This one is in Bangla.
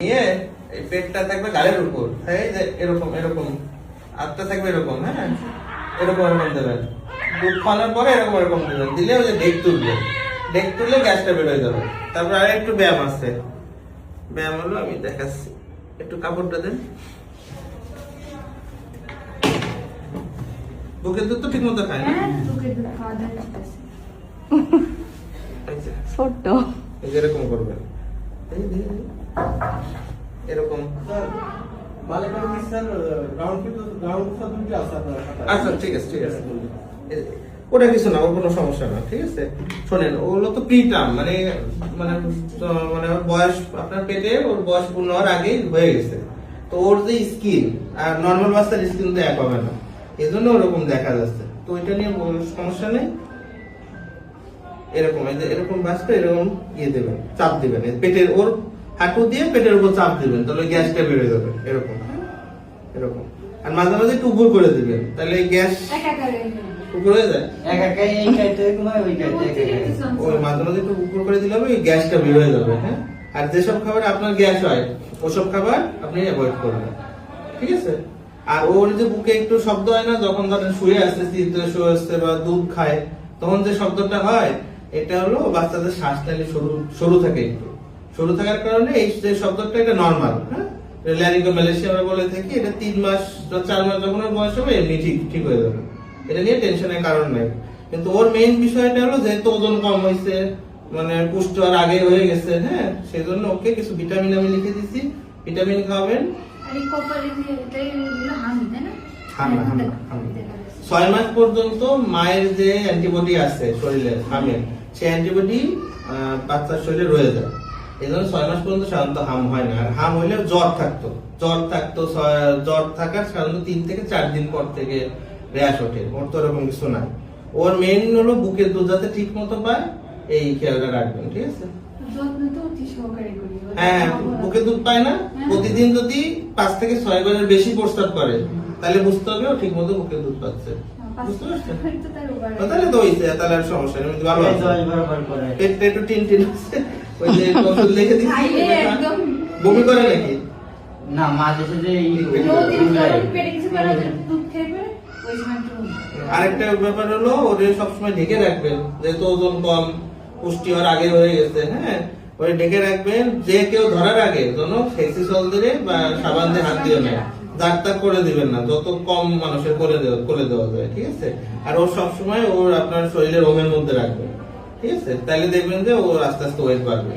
নিয়ে এই পেটটা থাকবে গালের উপর, এই যে এরকম এরকম, হাতটা থাকবে এরকম, হ্যাঁ এরকম এরকম দেবেন। দুধ খাওয়ানোর পরে এরকম এরকম দেবেন, দিলে ওই যে ডেক তুলবে, ডেক তুললে গ্যাসটা বের হয়ে যাবে। তারপর আর একটু ব্যায়াম আছে, ব্যায়াম হলো আমি দেখাচ্ছি। একটু কাপড়টা দেন। বুকের দুধ তো ঠিক মতো খায় না, ছোট্ট এই যে এরকম করবেন, এরকম। আচ্ছা ঠিক আছে ঠিক আছে, ওটা কিছু না, ওর কোনো সমস্যা না, ঠিক আছে। শোনেন, ওগুলো তো প্রিটার্ম, মানে মানে মানে ওর বয়স, আপনার পেটে ওর বয়স পূর্ণ হওয়ার আগেই হয়ে গেছে। তো ওর যে স্কিন আর নর্মাল বাচ্চার স্কিন তো এক হবে না, এই জন্য ওরকম দেখা যাচ্ছে। তো ওইটা নিয়ে সমস্যা নেই। এরকম এরকম বাঁচতে এরকম ইয়ে দেবেন, চাপ দিবেন পেটের, ওর হাঁটু দিয়ে পেটের উপর চাপ দিবেন, তাহলে গ্যাসটা বেড়ে যাবে। এরকম এরকম, আর মাঝে মাঝে একটু উপর করে দিবেন, তাহলে গ্যাস উপর হয়ে যায়। ওই মাঝে মাঝে একটু উপর করে দিলে হবে, গ্যাসটা বের হয়ে যাবে। হ্যাঁ, আর যেসব খাবার আপনার গ্যাস হয় ওসব খাবার আপনি অ্যাভয়েড করবেন, ঠিক আছে। আর ওর যে বুকে একটু শব্দ হয় না, যখন ধরেন শুয়ে আসছে, শীতে শুয়ে আসছে বা দুধ খায়, তখন যে শব্দটা হয়, এটা হলো বাচ্চাদের শ্বাস নালী সরু থাকে, একটু সরু থাকার কারণে এই যে শব্দটা, এটা নর্মাল। হ্যাঁ, ল্যারিঙ্গোমালাইসিয়া আমরা বলে থাকি। এটা 3 মাস 4 মাস যখন ওর বয়স হবে এমনি ঠিক হয়ে যাবে, এটা নিয়ে টেনশনের কারণ নাই। কিন্তু ওর মেইন বিষয়টা হলো যেহেতু ওজন কম হয়েছে, মানে পুষ্ট আর আগে হয়ে গেছে, হ্যাঁ, সেই জন্য ওকে কিছু ভিটামিন আমি লিখে দিচ্ছি, ভিটামিন খাওয়াবেন। 6 মাস পর্যন্ত মায়ের যে অ্যান্টিবডি আছে শরীরে, হামের, সেই অ্যান্টিবডি বাচ্চার শরীরে রয়ে যায়। এই জন্য 6 মাস পর্যন্ত সাধারণত হাম হয় না। আর হাম হইলে জ্বর থাকতো, জ্বর থাকার সাধারণত 3 থেকে 4 দিন পর থেকে র্যাশ ওঠে। ওর তো এরকম কিছু নাই। ওর মেইন হলো বুকের দুধ যাতে ঠিক মতো পায়, এই খেয়ালটা রাখবেন, ঠিক আছে। হ্যাঁ, বুকের দুধ পায় না, প্রতিদিন যদি 5 থেকে 6 বারের বেশি প্রস্রাব করে, তাহলে বুঝতে হবে ও ঠিক মতো বুকের দুধ পাচ্ছে। বুঝতে পারছেন? তাহলে তো হইছে, তাহলে আর সমস্যা নেই, ভালো আছে। পেটটা একটু টিন আছে, ওই যে ওষুধ লিখে দিচ্ছি। বমি করে নাকি? না, মাঝে যে আরেকটা ব্যাপার হলো, ওরে সবসময় ঢেকে রাখবেন, যেহেতু ওজন কম, পুষ্টি হওয়ার আগে হয়ে গেছে। হ্যাঁ, ওরে ঢেকে রাখবেন। যে কেউ ধরার আগে যেন ফেক্সিসল দিয়ে বা সাবান দিয়ে হাত দিয়ে নেয়, দাগ করে দিবেন না, যত কম মানুষের করে দেওয়া যায়, ঠিক আছে। আর ও সবসময় ওর আপনার শরীরের ওমের মধ্যে রাখবেন, ঠিক আছে। তাহলে দেখবেন যে ওর আস্তে আস্তে ওয়েট বাড়বে।